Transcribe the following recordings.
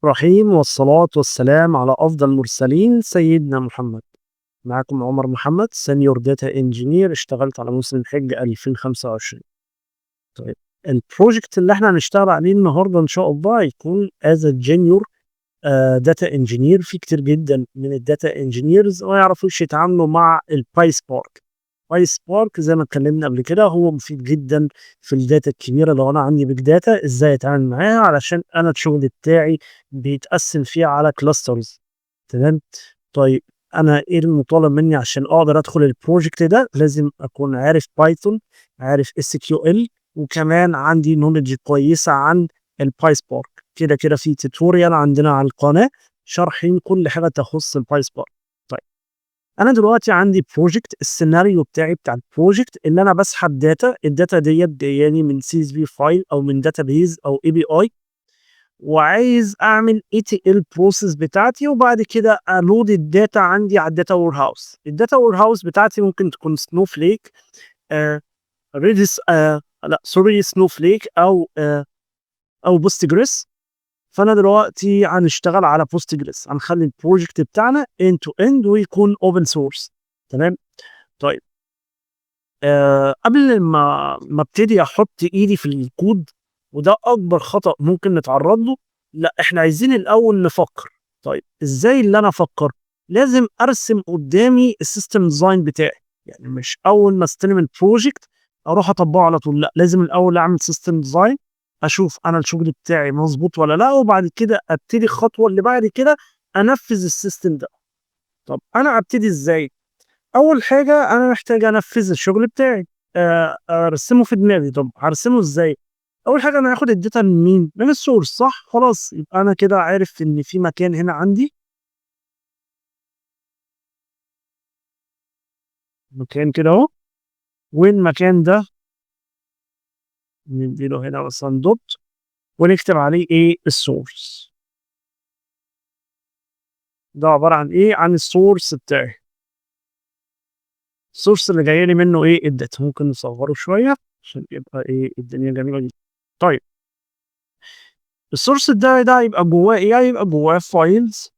الرحيم والصلاة والسلام على أفضل المرسلين سيدنا محمد. معكم عمر محمد سينيور داتا انجينير، اشتغلت على موسم الحج 2025. طيب، البروجكت اللي احنا هنشتغل عليه النهارده إن شاء الله هيكون از جونيور داتا انجينير. في كتير جدا من الداتا انجينيرز ما يعرفوش يتعاملوا مع الباي سبارك. باي سبارك زي ما اتكلمنا قبل كده هو مفيد جدا في الداتا الكبيره. لو انا عندي بيج داتا ازاي اتعامل معاها، علشان انا الشغل بتاعي بيتقسم فيه على كلاسترز. تمام. طيب، انا ايه المطالب مني عشان اقدر ادخل البروجكت ده؟ لازم اكون عارف بايثون، عارف اس كيو ال، وكمان عندي نولج كويسه عن الباي سبارك. كده كده في توتوريال عندنا على القناه شارحين كل حاجه تخص الباي سبارك. طيب، انا دلوقتي عندي بروجكت. السيناريو بتاعي بتاع البروجكت اللي انا بسحب داتا. الداتا ديت جاياني من سي اس في فايل او من داتا بيز او اي بي اي، وعايز اعمل اي تي ال بروسيس بتاعتي، وبعد كده الود الداتا عندي على الداتا وير هاوس. الداتا وير هاوس بتاعتي ممكن تكون سنو فليك، آه ريدس، لا سوري، سنو فليك او بوست جريس. فانا دلوقتي هنشتغل على بوست جريس، هنخلي البروجكت بتاعنا اند تو اند ويكون اوبن سورس. تمام. طيب، قبل ما ابتدي احط ايدي في الكود، وده اكبر خطأ ممكن نتعرض له، لا احنا عايزين الاول نفكر. طيب، ازاي اللي انا افكر؟ لازم ارسم قدامي السيستم ديزاين بتاعي. يعني مش اول ما استلم البروجكت اروح اطبقه على طول، لا لازم الاول اعمل سيستم ديزاين، اشوف انا الشغل بتاعي مظبوط ولا لا، وبعد كده ابتدي الخطوه اللي بعد كده انفذ السيستم ده. طب انا ابتدي ازاي؟ اول حاجه انا محتاج انفذ الشغل بتاعي، ارسمه في دماغي. طب هرسمه ازاي؟ اول حاجه انا هاخد الداتا من مين؟ من السورس، صح؟ خلاص، يبقى انا كده عارف ان في مكان هنا عندي، مكان كده اهو. والمكان ده نديله هنا مثلا دوت، ونكتب عليه ايه؟ السورس. ده عباره عن ايه؟ عن السورس بتاعي، السورس اللي جاي لي منه ايه؟ الداتا. ممكن نصغره شويه عشان يبقى ايه الدنيا جميله جدا. طيب، السورس ده يبقى جواه ايه؟ يبقى جواه فايلز.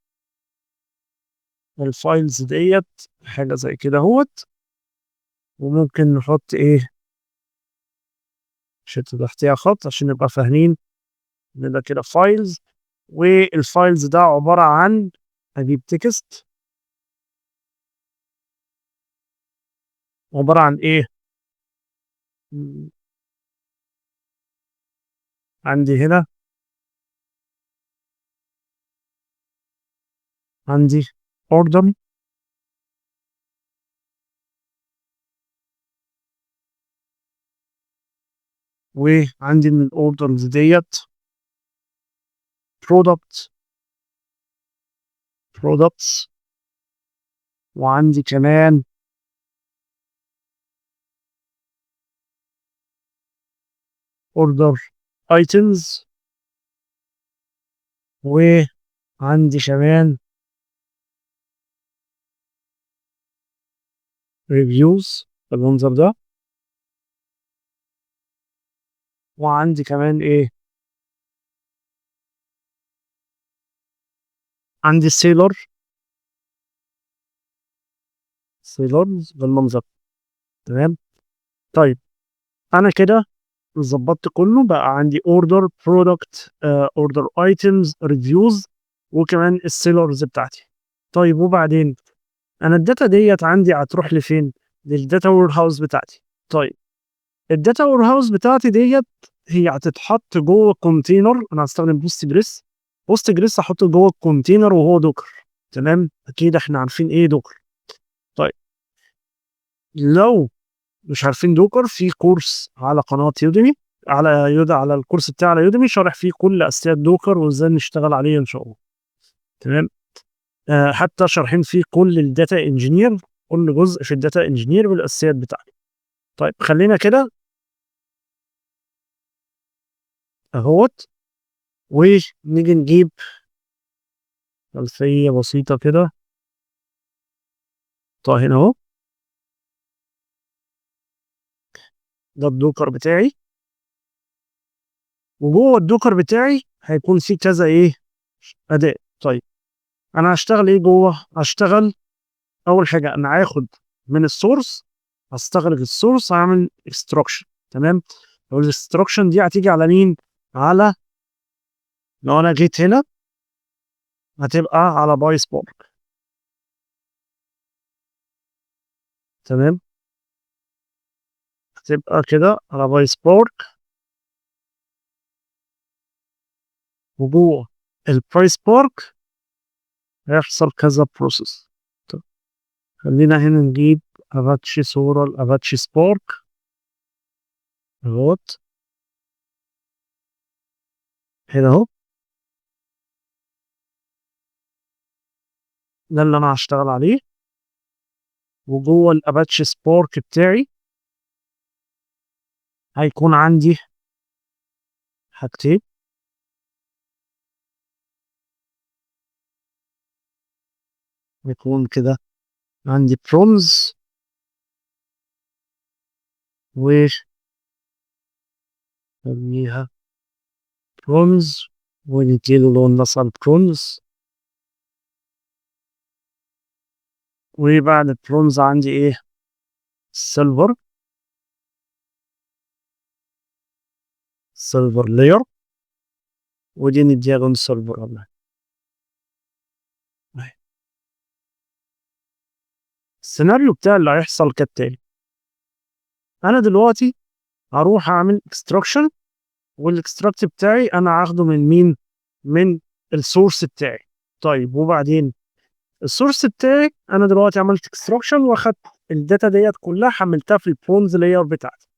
الفايلز ديت حاجة زي كده اهوت. وممكن نحط ايه؟ شت تحتيها خط عشان نبقى فاهمين ان ده كده فايلز. والفايلز ده عبارة عن، اجيب تكست، عبارة عن ايه؟ م- عندي هنا، عندي اوردر، وعندي من الاوردرز ديت برودكت، برودكتس، وعندي كمان اوردر ايتمز، وعندي كمان ريفيوز بالمنظر ده، وعندي كمان ايه؟ عندي السيلر، سيلرز بالمنظر. تمام. طيب، انا كده ظبطت كله. بقى عندي اوردر، برودكت، اوردر ايتمز، ريفيوز، وكمان السيلرز بتاعتي. طيب، وبعدين انا الداتا ديت عندي هتروح لفين؟ للداتا وير هاوس بتاعتي. طيب، الداتا وير هاوس بتاعتي ديت هي هتتحط جوه كونتينر. انا هستخدم بوست جريس. بوست جريس هحطه جوه الكونتينر وهو دوكر. تمام، اكيد احنا عارفين ايه دوكر. طيب، لو مش عارفين دوكر، في كورس على قناة يوديمي، على الكورس بتاعي على يوديمي شارح فيه كل اساسيات دوكر وازاي نشتغل عليه ان شاء الله. تمام. حتى شارحين فيه كل الداتا انجينير، كل جزء في الداتا انجينير والاساسيات بتاعته. طيب، خلينا كده اهوت، ونيجي نجيب خلفية بسيطة كده. طيب، هنا اهو، ده الدوكر بتاعي. وجوه الدوكر بتاعي هيكون فيه كذا ايه؟ اداء. طيب انا هشتغل ايه جوه؟ هشتغل اول حاجه انا هاخد من السورس، هستخرج السورس، هعمل اكستراكشن. تمام. والاكستراكشن دي هتيجي على مين؟ على، لو انا جيت هنا هتبقى على باي سبارك. تمام. هتبقى كده على باي سبارك، وجوه الباي سبارك هيحصل كذا بروسيس. طب خلينا هنا نجيب افاتشي صورة الافاتشي سبارك اهوت، هنا اهو. ده اللي انا هشتغل عليه. وجوه الاباتشي سبارك بتاعي هيكون عندي حاجتين. يكون كده عندي برونز، ونسميها برونز، ونديله لون مثلا برونز. وبعد البرونز عندي ايه؟ سيلفر، سيلفر لاير، ودي نديها لون سيلفر والله. السيناريو بتاع اللي هيحصل كالتالي: انا دلوقتي هروح اعمل اكستراكشن، والاكستراكت بتاعي انا هاخده من مين؟ من السورس بتاعي. طيب وبعدين السورس بتاعي انا دلوقتي عملت اكستراكشن واخدت الداتا ديت كلها حملتها في البرونز لاير بتاعتي.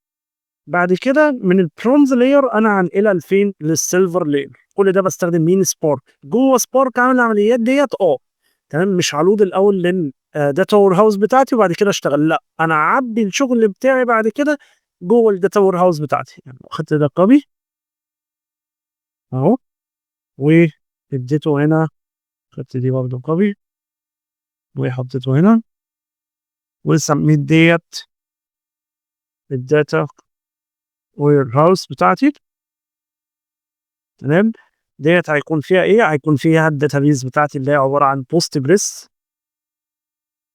بعد كده من البرونز لاير انا هنقلها لفين؟ للسيلفر لاير. كل ده بستخدم مين؟ سبارك. جوه سبارك عامل العمليات ديت تمام. مش هلود الاول لان داتا وير هاوس بتاعتي وبعد كده اشتغل، لا انا هعبي الشغل بتاعي بعد كده جوه الداتا وير هاوس بتاعتي. يعني اخدت ده كوبي اهو، واديته هنا، خدت دي برضه كوبي وحطيته هنا، وسميت ديت الداتا وير هاوس بتاعتي. تمام. ديت هيكون فيها ايه؟ هيكون فيها الداتابيز بتاعتي اللي هي عباره عن بوست جريس.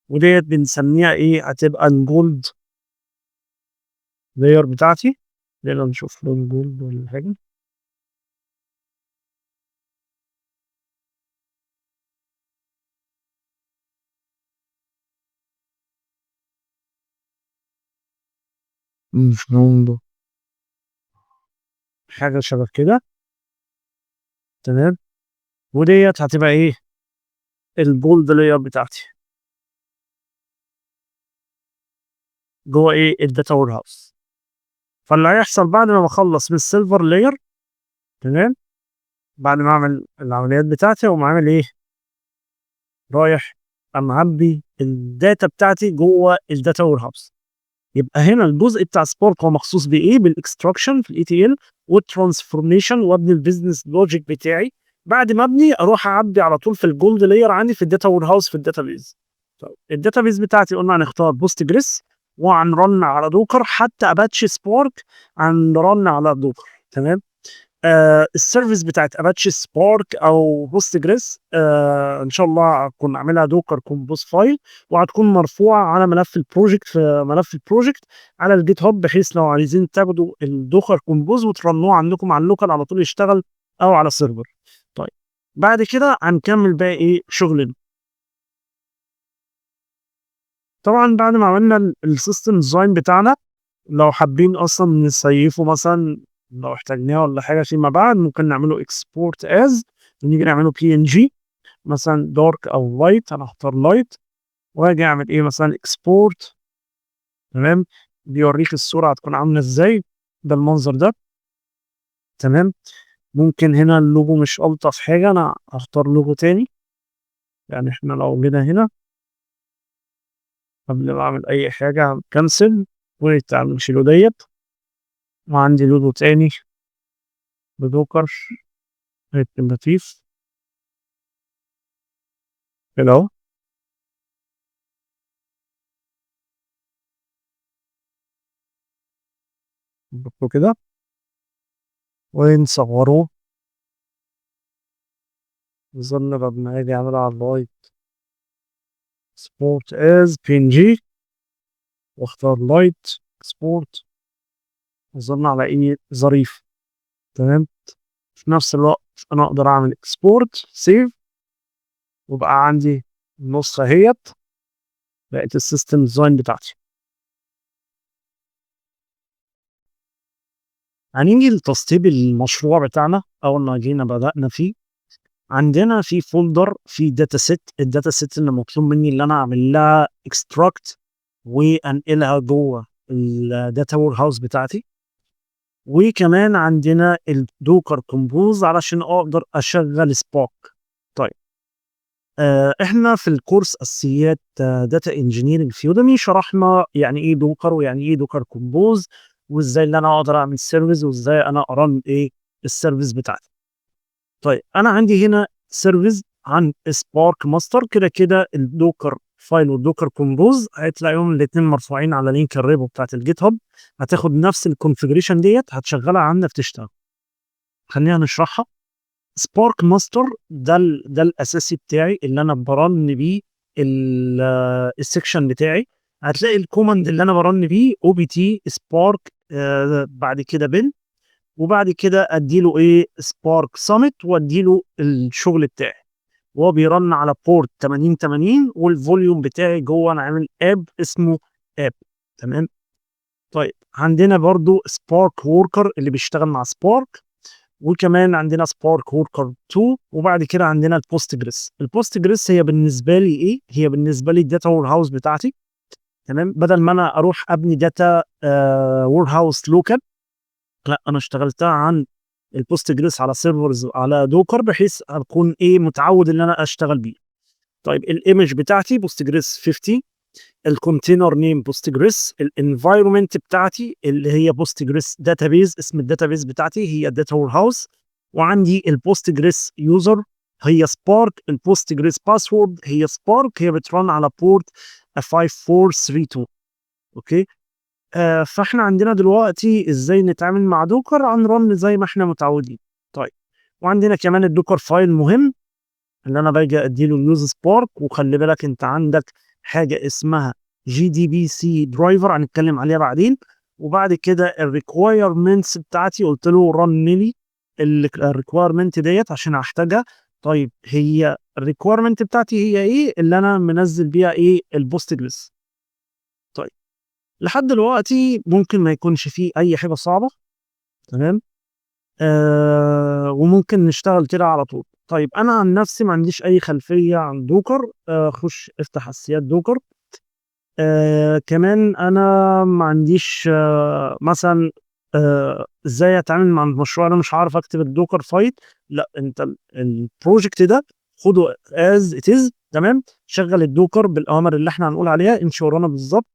وديت بنسميها ايه؟ هتبقى الجولد لاير بتاعتي. خلينا نشوف لون جولد ولا حاجه. مش لون، حاجه شبه كده. تمام. وديت هتبقى ايه؟ الجولد لاير بتاعتي جوه ايه؟ الداتا وير هاوس. فاللي هيحصل بعد ما بخلص من السيلفر لاير، تمام، بعد ما اعمل العمليات بتاعتي اقوم عامل ايه؟ رايح اما اعبي الداتا بتاعتي جوه الداتا وير هاوس. يبقى هنا الجزء بتاع سبارك هو مخصوص بايه؟ بالاكستراكشن في الاي تي ال والترانسفورميشن، وابني البيزنس لوجيك بتاعي. بعد ما ابني اروح اعبي على طول في الجولد لاير عندي في الداتا وير هاوس في الداتابيز. طيب الداتابيز بتاعتي قلنا هنختار بوست جريس، وهنرن على دوكر، حتى اباتشي سبارك هنرن على دوكر. تمام. السيرفيس بتاعت اباتشي سبارك او بوست جريس ان شاء الله هكون عاملها دوكر كومبوز فايل، وهتكون مرفوعه على ملف البروجكت، في ملف البروجكت على الجيت هاب، بحيث لو عايزين تاخدوا الدوكر كومبوز وترنوه عندكم على اللوكال على طول يشتغل، او على سيرفر. طيب بعد كده هنكمل بقى ايه شغلنا. طبعا بعد ما عملنا السيستم ديزاين بتاعنا، لو حابين اصلا نسيفه مثلا، لو احتاجناه ولا حاجه فيما بعد، ممكن نعمله اكسبورت از، ونيجي نعمله بي ان جي مثلا دارك او لايت. انا هختار لايت، واجي اعمل ايه مثلا اكسبورت. تمام. بيوريك الصوره هتكون عامله ازاي، ده المنظر ده. تمام. ممكن هنا اللوجو مش الطف حاجه، انا هختار لوجو تاني. يعني احنا لو جينا هنا قبل ما اعمل اي حاجه كنسل وتعالوا نشيله ديت، وعندي لوجو تاني بدوكر هيكون لطيف كده اهو. نحطه كده ونصوره نظن لما اجي اعملها على اللايت سبورت از PNG واختار لايت سبورت، نظن على ايه ظريف. تمام. في نفس الوقت انا اقدر اعمل اكسبورت سيف، وبقى عندي النسخة اهيت بقت السيستم ديزاين بتاعتي. هنيجي لتسطيب المشروع بتاعنا. اول ما جينا بدأنا فيه، عندنا في فولدر في داتا سيت. الداتا سيت اللي مطلوب مني اللي انا اعمل لها اكستراكت وانقلها جوه الداتا وير هاوس بتاعتي. وكمان عندنا الدوكر كومبوز علشان اقدر اشغل سبارك. طيب، احنا في الكورس اساسيات داتا انجينيرنج في يوديمي شرحنا يعني ايه دوكر ويعني ايه دوكر كومبوز، وازاي اللي انا اقدر اعمل سيرفيس وازاي انا ارن ايه السيرفيس بتاعتي. طيب انا عندي هنا سيرفيس عن سبارك ماستر. كده كده الدوكر فايل والدوكر كومبوز هتلاقيهم الاثنين مرفوعين على لينك الريبو بتاعت الجيت هاب. هتاخد نفس الكونفجريشن ديت هتشغلها عندك تشتغل. خلينا نشرحها. سبارك ماستر ده الاساسي بتاعي اللي انا برن بيه السكشن بتاعي. هتلاقي الكوماند اللي انا برن بيه او بي تي سبارك، بعد كده بن، وبعد كده اديله ايه سبارك سامت واديله الشغل بتاعي. وهو بيرن على بورت 8080 والفوليوم بتاعي جوه انا عامل اب اسمه اب. تمام. طيب عندنا برضو سبارك وركر اللي بيشتغل مع سبارك، وكمان عندنا سبارك وركر 2، وبعد كده عندنا البوستجريس. البوستجريس هي بالنسبه لي ايه؟ هي بالنسبه لي الداتا وير هاوس بتاعتي. تمام. بدل ما انا اروح ابني داتا وير هاوس لوكال، لا انا اشتغلتها عن البوستجريس على سيرفرز على دوكر بحيث اكون ايه متعود ان انا اشتغل بيه. طيب الايمج بتاعتي بوستجريس 50، الكونتينر نيم بوستجريس، الانفايرمنت بتاعتي اللي هي بوستجريس داتابيز، اسم الداتابيز بتاعتي هي داتا وير هاوس، وعندي البوستجريس يوزر هي سبارك، البوستجريس باسورد هي سبارك، هي بترن على بورت 5432. اوكي. فاحنا عندنا دلوقتي ازاي نتعامل مع دوكر عن رن زي ما احنا متعودين. طيب، وعندنا كمان الدوكر فايل مهم اللي انا باجي اديله اليوز سبارك. وخلي بالك انت عندك حاجه اسمها جي دي بي سي درايفر هنتكلم عليها بعدين. وبعد كده الريكوايرمنتس بتاعتي قلت له رن لي الريكوايرمنت ديت عشان احتاجها. طيب هي الريكوايرمنت بتاعتي هي ايه اللي انا منزل بيها ايه البوستجريس. طيب لحد دلوقتي ممكن ما يكونش فيه اي حاجه صعبه. تمام. وممكن نشتغل كده على طول. طيب انا عن نفسي ما عنديش اي خلفيه عن دوكر. خش افتح اساسيات دوكر. كمان انا ما عنديش مثلا ازاي اتعامل مع المشروع. انا مش عارف اكتب الدوكر فايل. لا انت البروجكت ده خده از ات از. تمام. شغل الدوكر بالاوامر اللي احنا هنقول عليها امشي ورانا بالظبط.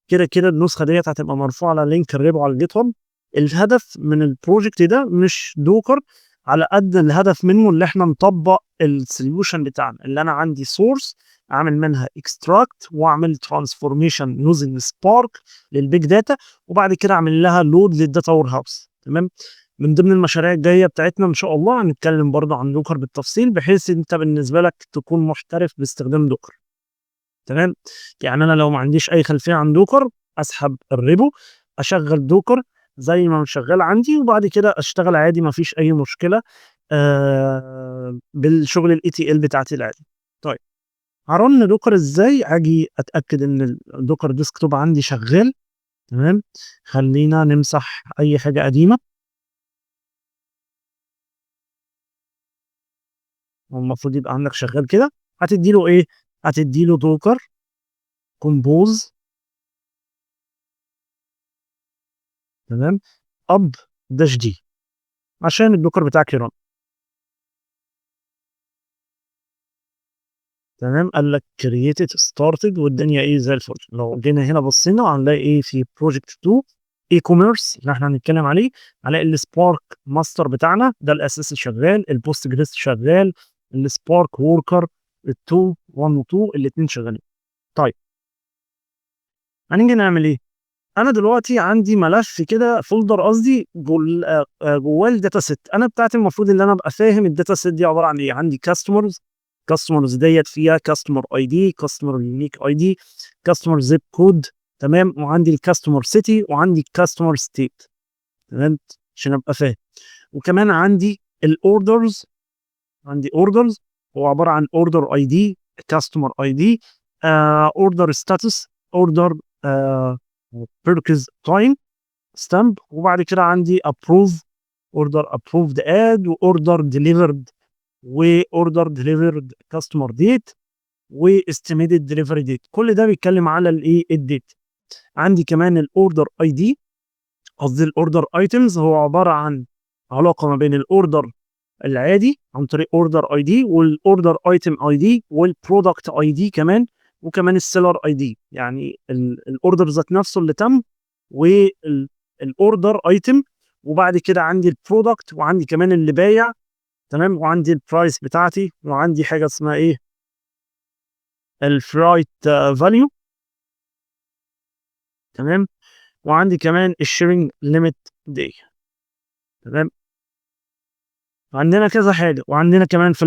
كده كده النسخه ديت هتبقى مرفوعه على لينك الريبو على الجيت هاب. الهدف من البروجكت ده مش دوكر على قد الهدف منه اللي احنا نطبق السوليوشن بتاعنا اللي انا عندي سورس اعمل منها اكستراكت واعمل ترانسفورميشن يوزنج سبارك للبيج داتا، وبعد كده اعمل لها لود للداتا وير هاوس. تمام. من ضمن المشاريع الجايه بتاعتنا ان شاء الله هنتكلم برضه عن دوكر بالتفصيل بحيث انت بالنسبه لك تكون محترف باستخدام دوكر. تمام. يعني انا لو ما عنديش اي خلفيه عن دوكر اسحب الريبو اشغل دوكر زي ما شغال عندي وبعد كده اشتغل عادي ما فيش اي مشكله بالشغل الاي تي ال بتاعتي العادي. طيب هرن دوكر ازاي؟ اجي اتاكد ان الدوكر ديسكتوب عندي شغال. تمام. خلينا نمسح اي حاجه قديمه. هو المفروض يبقى عندك شغال كده. هتدي له ايه؟ هتدي له دوكر كومبوز. تمام. اب داش دي عشان الدوكر بتاعك يرن. تمام. قال لك كرييتد ستارتد والدنيا ايه زي الفل. لو جينا هنا بصينا هنلاقي ايه في بروجكت 2 اي كوميرس اللي احنا هنتكلم عليه. هنلاقي السبارك ماستر بتاعنا ده الاساسي شغال، البوست جريست شغال، السبارك وركر ال2 1 و2 الاثنين شغالين. طيب هنيجي نعمل ايه؟ انا دلوقتي عندي ملف كده، فولدر قصدي، جواه الداتا سيت انا بتاعتي. المفروض ان انا ابقى فاهم الداتا سيت دي عباره عن ايه. عندي كاستمرز ديت فيها كاستمر اي دي، كاستمر يونيك اي دي، كاستمر زيب كود، تمام، وعندي الكاستمر سيتي، وعندي الكاستمر ستيت، تمام، عشان ابقى فاهم. وكمان عندي الاوردرز، عندي اوردرز هو عباره عن اوردر اي دي، كاستمر اي دي، اوردر ستاتس، اوردر بيركز تايم ستامب، وبعد كده عندي ابروف، اوردر ابروفد اد، واوردر ديليفرد، واوردر ديليفرد كاستمر ديت، واستيميتد ديليفري ديت. كل ده بيتكلم على الايه، الديت. عندي كمان الاوردر اي دي، قصدي الاوردر ايتمز، هو عباره عن علاقه ما بين الاوردر العادي عن طريق اوردر اي دي، والاوردر ايتم اي دي، والبرودكت اي دي كمان، وكمان السيلر اي دي، يعني الاوردر ذات نفسه اللي تم، والاوردر ايتم، وبعد كده عندي البرودكت، وعندي كمان اللي بايع، تمام، وعندي البرايس بتاعتي، وعندي حاجه اسمها ايه، الفرايت فاليو، تمام، وعندي كمان الشيرنج ليميت دي، تمام. عندنا كذا حاجه، وعندنا كمان في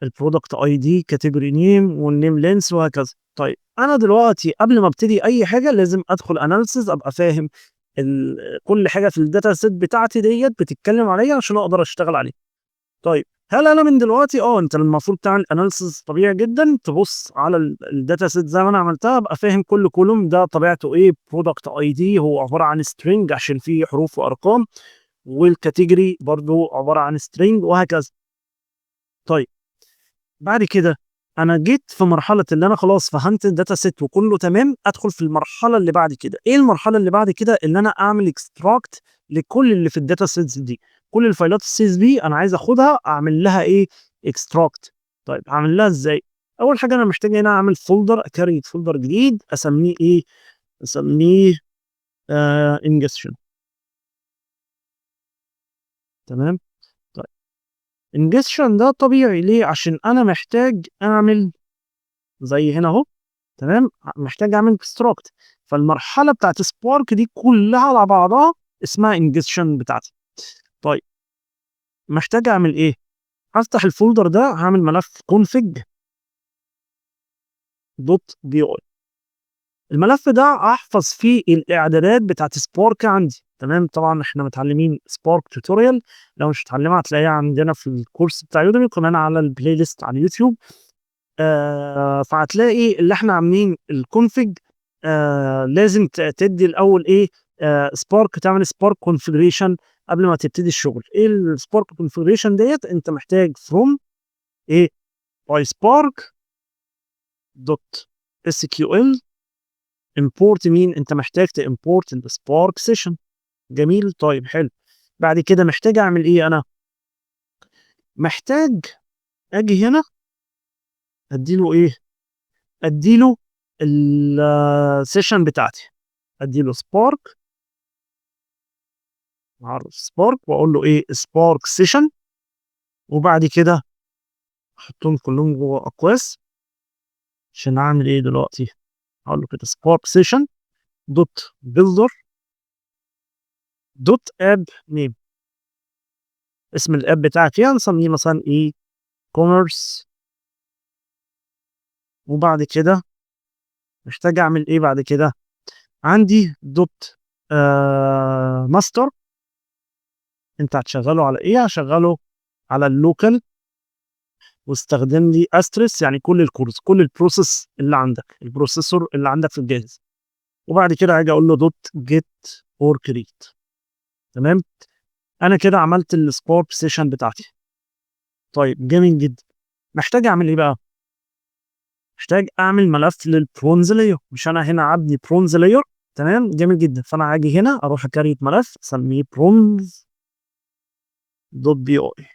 البرودكت اي دي، كاتيجوري نيم، والنيم لينس، وهكذا. طيب انا دلوقتي قبل ما ابتدي اي حاجه لازم ادخل اناليسز، ابقى فاهم كل حاجه في الداتا سيت بتاعتي ديت بتتكلم عليها عشان اقدر اشتغل عليها. طيب هل انا من دلوقتي انت المفروض تعمل اناليسز طبيعي جدا، تبص على الداتا سيت زي ما انا عملتها، ابقى فاهم كل كولوم ده طبيعته ايه. برودكت اي دي هو عباره عن سترينج عشان فيه حروف وارقام، والكاتيجوري برضو عباره عن سترينج، وهكذا. طيب بعد كده انا جيت في مرحله اللي انا خلاص فهمت الداتا سيت وكله تمام، ادخل في المرحله اللي بعد كده. ايه المرحله اللي بعد كده؟ اللي انا اعمل اكستراكت لكل اللي في الداتا سيتس دي. كل الفايلات السي اس في انا عايز اخدها اعمل لها ايه، اكستراكت. طيب اعمل لها ازاي؟ اول حاجه انا محتاج هنا اعمل فولدر، اكريت فولدر جديد اسميه ايه، اسميه انجكشن، تمام. طيب انجكشن ده طبيعي ليه؟ عشان انا محتاج اعمل زي هنا اهو، تمام، محتاج اعمل اكستراكت. فالمرحله بتاعت سبارك دي كلها على بعضها اسمها انجكشن بتاعتي. طيب محتاج اعمل ايه؟ هفتح الفولدر ده، هعمل ملف config دوت دي اي. الملف ده هحفظ فيه الاعدادات بتاعت سبارك عندي، تمام. طبعا احنا متعلمين سبارك توتوريال، لو مش متعلمها هتلاقيها عندنا في الكورس بتاع يوديمي، وكمان على البلاي ليست على اليوتيوب. فهتلاقي اللي احنا عاملين الكونفج. لازم تدي الاول ايه، سبارك، تعمل سبارك كونفجريشن قبل ما تبتدي الشغل. ايه السبارك كونفجريشن ديت؟ انت محتاج فروم ايه، باي سبارك دوت اس كيو ال امبورت مين، انت محتاج تامبورت السبارك سيشن. جميل، طيب حلو. بعد كده محتاج اعمل ايه انا؟ محتاج اجي هنا اديله ايه، اديله السيشن بتاعتي، اديله سبارك، اعرف سبارك واقول له ايه، سبارك سيشن. وبعد كده احطهم كلهم جوه اقواس. عشان اعمل ايه دلوقتي؟ اقول له كده سبارك سيشن دوت بيلدر دوت اب نيم. اسم الاب بتاعك ايه؟ هنسميه مثلا ايه، كوميرس. وبعد كده محتاج اعمل ايه بعد كده؟ عندي دوت ماستر. انت هتشغله على ايه؟ هشغله على اللوكال، واستخدم لي استرس، يعني كل الكورس، كل البروسيس اللي عندك، البروسيسور اللي عندك في الجهاز. وبعد كده هاجي اقول له دوت جيت اور كريت، تمام. انا كده عملت السبارك سيشن بتاعتي. طيب جميل جدا. محتاج اعمل ايه بقى؟ محتاج اعمل ملف للبرونز لاير. مش انا هنا عبني برونز لاير، تمام، جميل جدا. فانا هاجي هنا اروح اكريت ملف اسميه برونز دوت بي اي.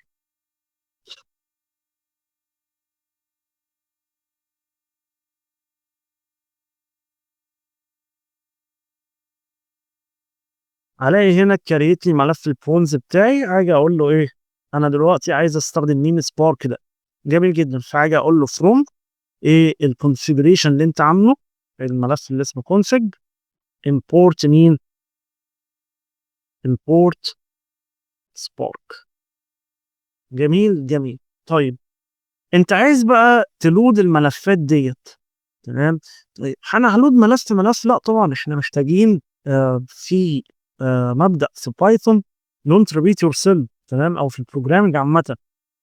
هلاقي هنا كريت لي ملف البرونز بتاعي. هاجي اقول له ايه، انا دلوقتي عايز استخدم مين، سبارك ده. جميل جدا. فهاجي اقول له فروم ايه الكونفيجريشن اللي انت عامله، الملف اللي اسمه config import مين؟ import spark. جميل جميل. طيب انت عايز بقى تلود الملفات ديت، تمام. طيب انا هلود ملف؟ لا طبعا احنا محتاجين في مبدأ في بايثون don't repeat yourself، تمام، او في البروجرامنج عامة،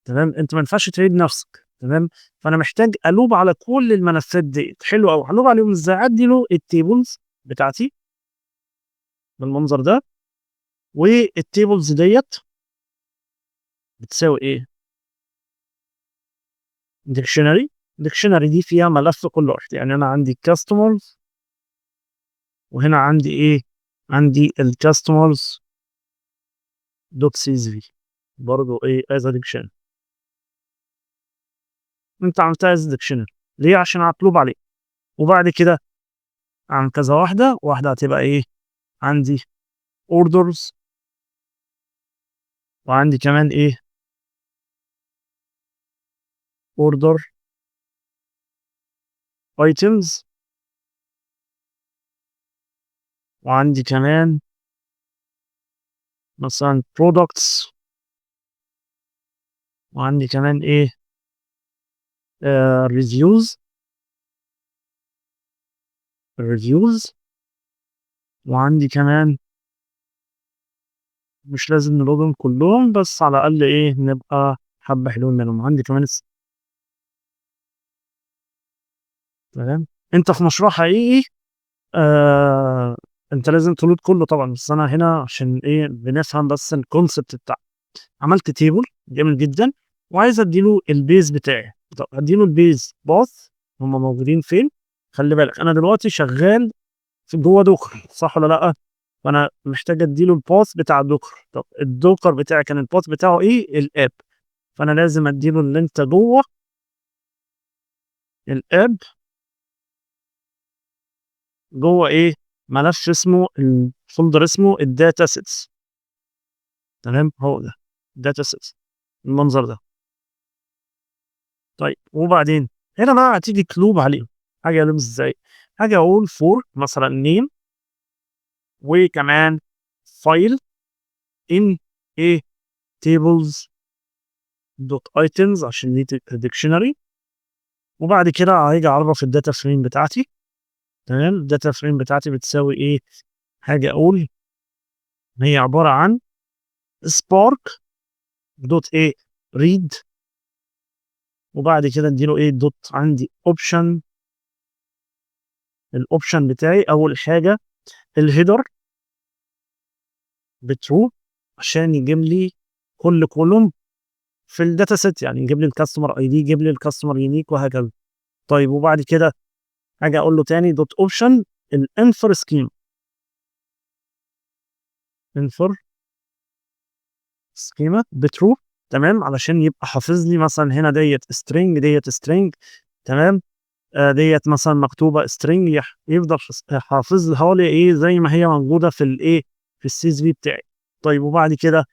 تمام. انت ما ينفعش تعيد نفسك، تمام. فانا محتاج الوب على كل الملفات ديت. حلو قوي. هلوب عليهم ازاي؟ ادي له التيبلز بتاعتي بالمنظر ده، والتيبلز ديت بتساوي ايه؟ ديكشنري. ديكشنري دي فيها ملف كل واحد، يعني انا عندي كاستمرز، وهنا عندي ايه؟ عندي الكاستمرز دوت سي اس في برضه ايه از ديكشنري. انت عملتها از ديكشنري ليه؟ عشان هطلب عليه. وبعد كده عن كذا واحده، واحده هتبقى ايه؟ عندي اوردرز، وعندي كمان ايه؟ اوردر ايتمز، وعندي كمان مثلا products، وعندي كمان ايه؟ ريفيوز. ريفيوز، وعندي كمان، مش لازم نلودهم كلهم، بس على الاقل ايه نبقى حبه حلوين منهم. عندي كمان تمام. انت في مشروع حقيقي آه انت لازم تلود كله طبعا، بس انا هنا عشان ايه بنفهم بس الكونسبت بتاع. عملت تيبل جميل جدا، وعايز اديله البيز بتاعي. طب اديله البيز باث، هم موجودين فين؟ خلي بالك انا دلوقتي شغال في جوه دوكر، صح ولا لا؟ فانا محتاج اديله الباث بتاع دوكر. طب الدوكر بتاعي كان الباث بتاعه ايه؟ الاب. فانا لازم اديله اللي انت جوه الاب، جوه ايه؟ ملف اسمه الفولدر اسمه الداتا سيتس، تمام. هو ده الداتا سيتس، المنظر ده. طيب وبعدين هنا بقى هتيجي تلوب عليه. حاجه الوم ازاي؟ حاجه اقول فور مثلا نيم، وكمان فايل ان ايه تيبلز دوت ايتمز عشان دي ديكشنري. وبعد كده هيجي اعرف الداتا فريم بتاعتي، تمام. الداتا فريم بتاعتي بتساوي ايه؟ حاجه اقول هي عباره عن سبارك دوت ايه ريد، وبعد كده اديله ايه دوت عندي اوبشن. الاوبشن بتاعي اول حاجه الهيدر بترو، عشان يجيب لي كل كولوم في الداتا سيت، يعني يجيب لي الكاستمر اي دي، يجيب لي الكاستمر يونيك، وهكذا. طيب وبعد كده حاجه اقول له تاني دوت اوبشن الانفر سكيم. انفر سكيما بترو، تمام، علشان يبقى حافظ لي مثلا هنا ديت سترينج، ديت سترينج، تمام. ديت مثلا مكتوبه سترينج، يفضل حافظها لي ايه زي ما هي موجوده في الايه في السي اس في بتاعي. طيب وبعد كده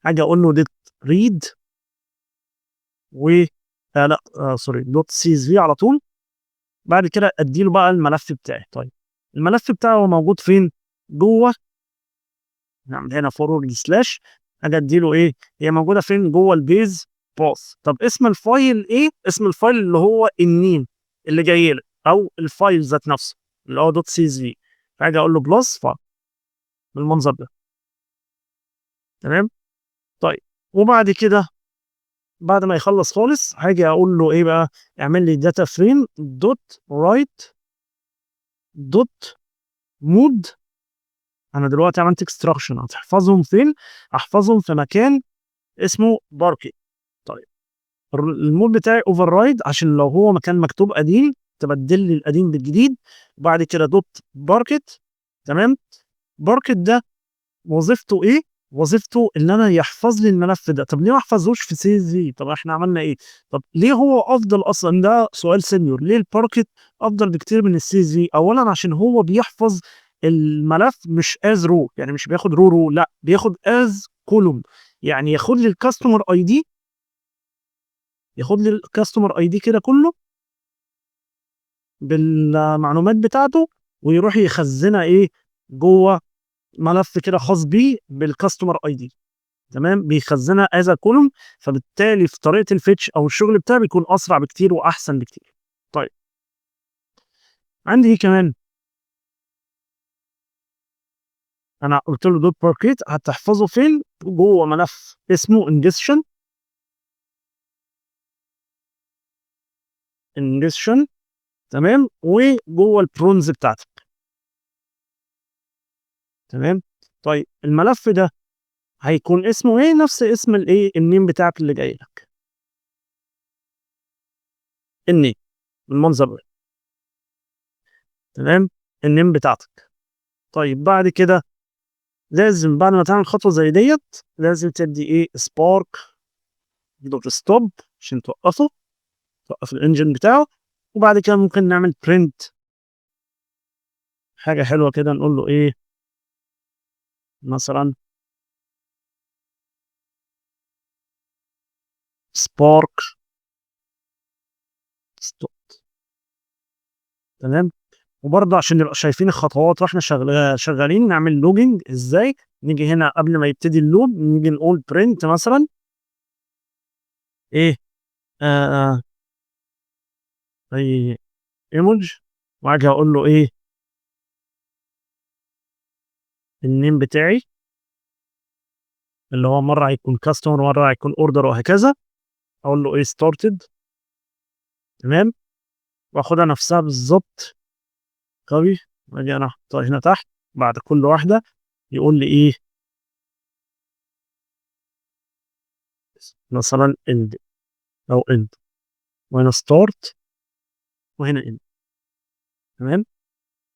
حاجه اقول له ديت ريد، و لا سوري دوت سي اس في على طول. بعد كده ادي له بقى الملف بتاعي. طيب الملف بتاعه هو موجود فين؟ جوه. نعمل هنا فورورد سلاش، اجي ادي له ايه؟ هي موجوده فين؟ جوه البيز باث. طب اسم الفايل ايه؟ اسم الفايل اللي هو النيم اللي جاي لك، او الفايل ذات نفسه اللي هو دوت سي اس في. فاجي اقول له بلس بالمنظر ده، تمام. طيب وبعد كده بعد ما يخلص خالص هاجي اقول له ايه بقى؟ اعمل لي داتا فريم دوت رايت دوت مود. انا دلوقتي عملت اكستراكشن، هتحفظهم فين؟ احفظهم في مكان اسمه باركي. طيب المود بتاعي اوفر رايد، عشان لو هو مكان مكتوب قديم تبدل لي القديم بالجديد. وبعد كده دوت باركت، تمام. باركت ده وظيفته ايه؟ وظيفته ان انا يحفظ لي الملف ده. طب ليه ما احفظوش في سي اس في؟ طب احنا عملنا ايه؟ طب ليه هو افضل اصلا؟ ده سؤال سينيور. ليه الباركت افضل بكتير من السي اس في؟ اولا عشان هو بيحفظ الملف مش از رو، يعني مش بياخد رو، لا بياخد از كولوم. يعني ياخد لي الكاستمر اي دي، ياخد لي الكاستمر اي دي كده كله بالمعلومات بتاعته، ويروح يخزنها ايه؟ جوه ملف كده خاص بيه بالكاستمر اي دي. تمام، بيخزنها از كولوم، فبالتالي في طريقه الفيتش او الشغل بتاعي بيكون اسرع بكتير واحسن بكتير. طيب، عندي ايه كمان؟ انا قلت له دوت باركيت هتحفظه فين؟ جوه ملف اسمه انجستشن. تمام، وجوه البرونز بتاعتك. تمام. طيب الملف ده هيكون اسمه ايه؟ نفس اسم الايه، النيم بتاعك اللي جاي لك، النيم، المنظر ده. تمام، النيم بتاعتك. طيب بعد كده لازم بعد ما تعمل خطوه زي ديت لازم تدي ايه؟ سبارك دوت ستوب عشان توقف الانجن بتاعه. وبعد كده ممكن نعمل برنت حاجه حلوه كده، نقول له ايه مثلا؟ سبارك ستوب. تمام. وبرضه عشان نبقى شايفين الخطوات واحنا شغالين نعمل لوجينج ازاي. نيجي هنا قبل ما يبتدي اللوب نيجي نقول برنت مثلا ايه؟ آه اي ايموج. واجي اقول له ايه؟ النيم بتاعي اللي هو مره هيكون كاستمر مره هيكون اوردر وهكذا. اقول له ايه؟ ستارتد. تمام، واخدها نفسها بالظبط كوبي، واجي انا احطها هنا تحت بعد كل واحده. يقول لي ايه؟ مثلا اند او اند، وهنا ستارت، وهنا اند. تمام،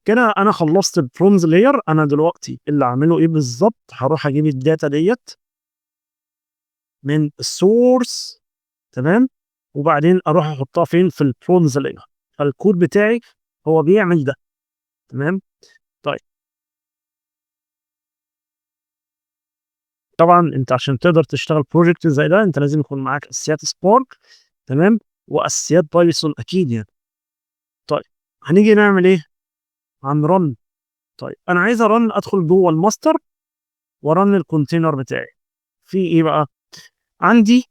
كده انا خلصت البرونز لاير. انا دلوقتي اللي اعمله ايه بالظبط؟ هروح اجيب الداتا ديت من السورس. تمام، وبعدين اروح احطها فين؟ في البرونز لاير. فالكود بتاعي هو بيعمل ده. تمام. طيب، طبعا انت عشان تقدر تشتغل بروجكت زي ده انت لازم يكون معاك اساسيات سبارك. تمام، واساسيات بايثون اكيد يعني. طيب هنيجي نعمل ايه؟ هنرن. طيب انا عايز ارن، ادخل جوه الماستر ورن الكونتينر بتاعي. في ايه بقى؟ عندي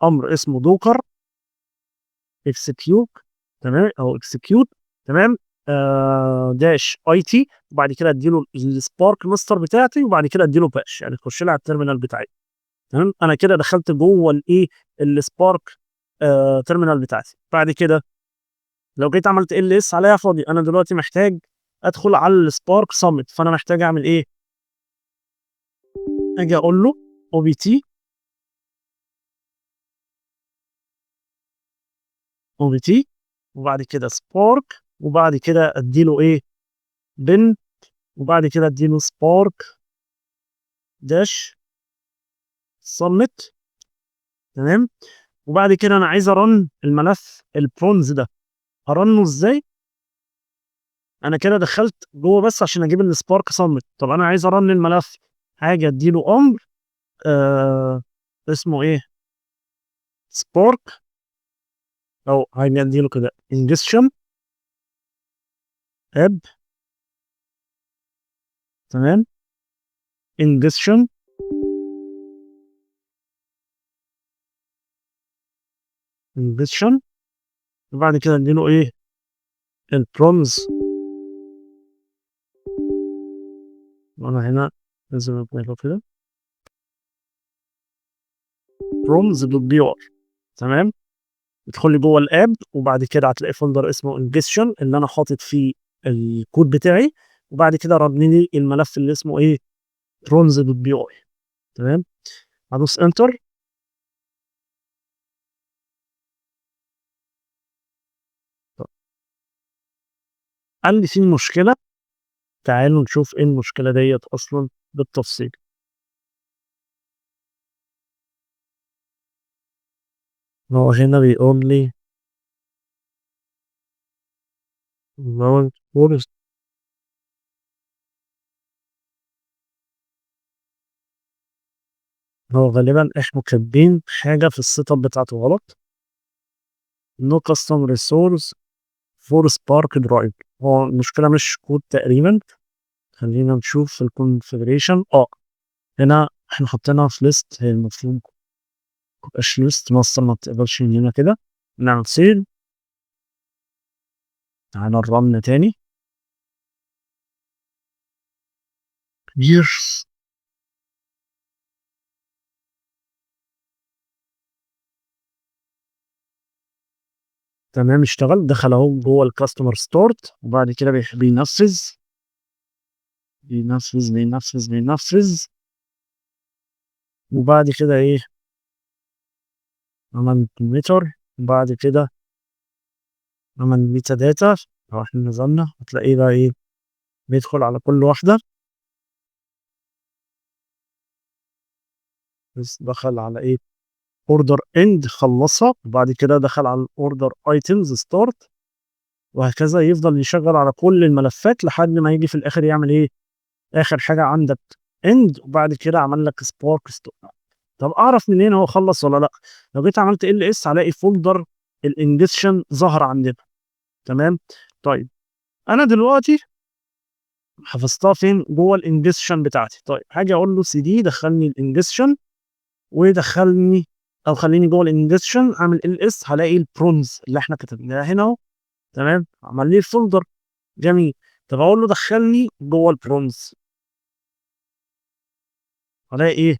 امر اسمه دوكر اكسكيوت. تمام، او اكسكيوت. تمام، داش اي تي، وبعد كده اديله السبارك ماستر بتاعتي، وبعد كده اديله باش يعني تخش لي على التيرمينال بتاعي. تمام، انا كده دخلت جوه الايه؟ السبارك تيرمينال بتاعتي. بعد كده لو جيت عملت ال اس عليها فاضي، انا دلوقتي محتاج ادخل على السبارك سمت. فانا محتاج اعمل ايه؟ اجي اقول له او بي تي، او بي تي، وبعد كده سبارك، وبعد كده اديله ايه؟ بن، وبعد كده اديله سبارك داش سبميت. تمام، وبعد كده انا عايز ارن الملف البرونز ده. هرنه ازاي؟ انا كده دخلت جوه بس عشان اجيب السبارك سبميت. طب انا عايز ارن الملف، حاجه اديله امر آه اسمه ايه؟ سبارك، او هاجي اديله كده انجكشن اب. تمام، انجكشن، انجكشن، وبعد كده اديله ايه؟ البرونز. وانا هنا لازم اعمله كده برومز دوت بي ار. تمام، ادخل لي جوه الاب، وبعد كده هتلاقي فولدر اسمه انجكشن اللي انا حاطط فيه الكود بتاعي. وبعد كده رن لي الملف اللي اسمه ايه؟ برومز دوت بي اي. تمام، هدوس انتر. قال لي في مشكله، تعالوا نشوف ايه المشكله ديت اصلا بالتفصيل. هو هنا بيقول لي mount forest. هو غالبا احنا كاتبين حاجه في السيت اب بتاعته غلط. no custom resource for spark drive. هو المشكلة مش كود تقريبا. خلينا نشوف الكونفجريشن. هنا احنا حطيناها في ليست، هي المفروض متبقاش ليست ماستر، ما بتقبلش من هنا كده. نعمل سيل. تعالى نرن تاني. يس. تمام، اشتغل، دخل اهو جوه الكاستمر ستارت، وبعد كده بينفذ بينفذ بينفذ بينفذ. وبعد كده ايه، عمل كمبيوتر، وبعد كده عمل ميتا داتا. لو احنا نزلنا هتلاقيه بقى ايه، بيدخل على كل واحدة. بس دخل على ايه، اوردر اند، خلصها، وبعد كده دخل على الاوردر ايتمز ستارت، وهكذا يفضل يشغل على كل الملفات لحد ما يجي في الاخر يعمل ايه، اخر حاجة عندك اند، وبعد كده عمل لك سبارك ستارت. طب اعرف منين هو خلص ولا لا؟ لو جيت عملت ال اس هلاقي فولدر الانجكشن ظهر عندنا. تمام. طيب انا دلوقتي حفظتها فين؟ جوه الانجكشن بتاعتي. طيب هاجي اقول له سي دي دخلني الانجكشن، ويدخلني، او خليني جوه الانجكشن اعمل ال اس، هلاقي البرونز اللي احنا كتبناها هنا اهو. تمام، عمل لي الفولدر. جميل. طب اقول له دخلني جوه البرونز، هلاقي ايه؟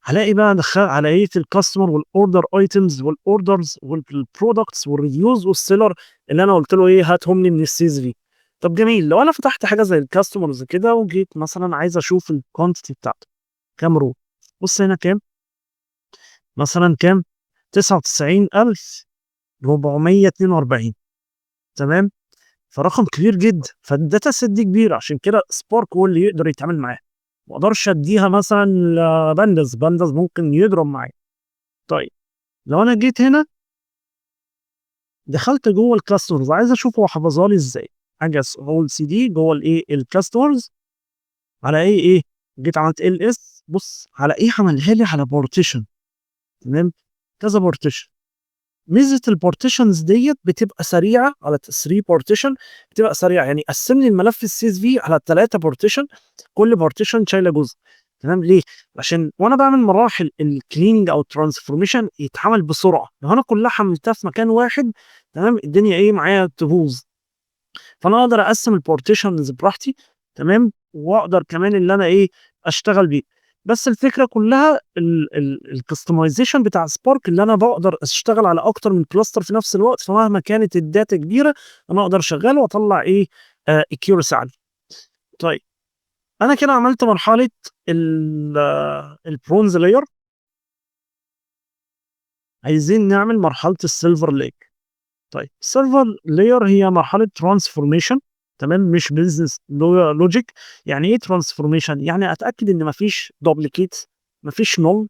هلاقي بقى دخل على ايه، الكاستمر والاوردر ايتمز والاوردرز والبرودكتس والريفيوز والسيلر، اللي انا قلت له ايه، هاتهم لي من السيز في. طب جميل، لو انا فتحت حاجه زي الكاستمرز كده، وجيت مثلا عايز اشوف الكوانتيتي بتاعته كام رو. بص هنا كام، مثلا كام، 99442. تمام. فرقم كبير جدا، فالداتا سيت دي كبيره، عشان كده سبارك هو اللي يقدر يتعامل معاها. ما اقدرش اديها مثلا بانداز ممكن يضرب معايا. طيب لو انا جيت هنا دخلت جوه الكاستمرز، عايز اشوف هو حفظها لي ازاي. حاجه هو سي دي جوه الايه الكاستمرز، على ايه، جيت عملت ال اس، بص على ايه، عملها لي على بارتيشن. تمام، كذا بارتيشن. ميزه البارتيشنز ديت بتبقى سريعه، على 3 بارتيشن بتبقى سريعه، يعني قسم لي الملف السي اس في على 3 بارتيشن، كل بارتيشن شايله جزء. تمام، ليه؟ عشان وانا بعمل مراحل الكليننج او الترانسفورميشن يتعمل بسرعه. لو انا كلها حملتها في مكان واحد، تمام، الدنيا ايه معايا تبوظ. فانا اقدر اقسم البارتيشنز براحتي. تمام، واقدر كمان اللي انا ايه، اشتغل بيه. بس الفكره كلها الكستمايزيشن بتاع سبارك، اللي انا بقدر اشتغل على اكتر من كلاستر في نفس الوقت، فمهما كانت الداتا كبيره انا اقدر اشغله واطلع ايه، اكيورسي عالي. طيب انا كده عملت مرحله البرونز لاير. عايزين نعمل مرحله السيلفر ليك. طيب السيرفر لاير هي مرحله ترانسفورميشن. تمام، مش بزنس لوجيك. يعني ايه ترانسفورميشن؟ يعني اتاكد ان مفيش دوبليكيت، مفيش نول،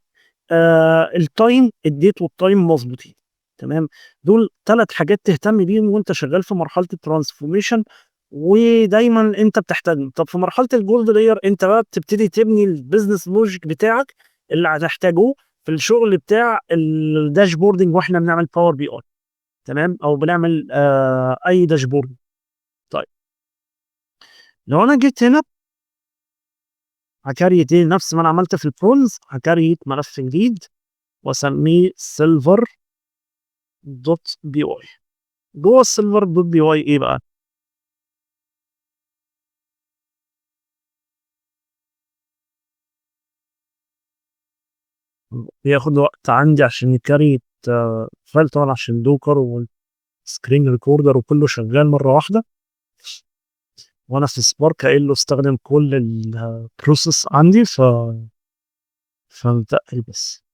التايم، الديت والتايم مظبوطين. تمام، دول 3 حاجات تهتم بيهم وانت شغال في مرحله الترانسفورميشن، ودايما انت بتحتاجهم. طب في مرحله الجولد لاير انت بقى بتبتدي تبني البيزنس لوجيك بتاعك اللي هتحتاجه في الشغل بتاع الداشبوردنج، واحنا بنعمل باور بي اي. تمام، او بنعمل اي داشبورد. طيب لو انا جيت هنا هكريت ايه، نفس ما انا عملت في البرونز، هكريت ملف جديد واسميه سيلفر دوت بي واي. جوه السيلفر دوت بي واي ايه بقى، بياخد وقت عندي عشان يكريت فايل، طبعا عشان دوكر والسكرين ريكوردر وكله شغال مره واحده. وانا في سبارك قايل له استخدم كل البروسيس عندي، فمتقل بس.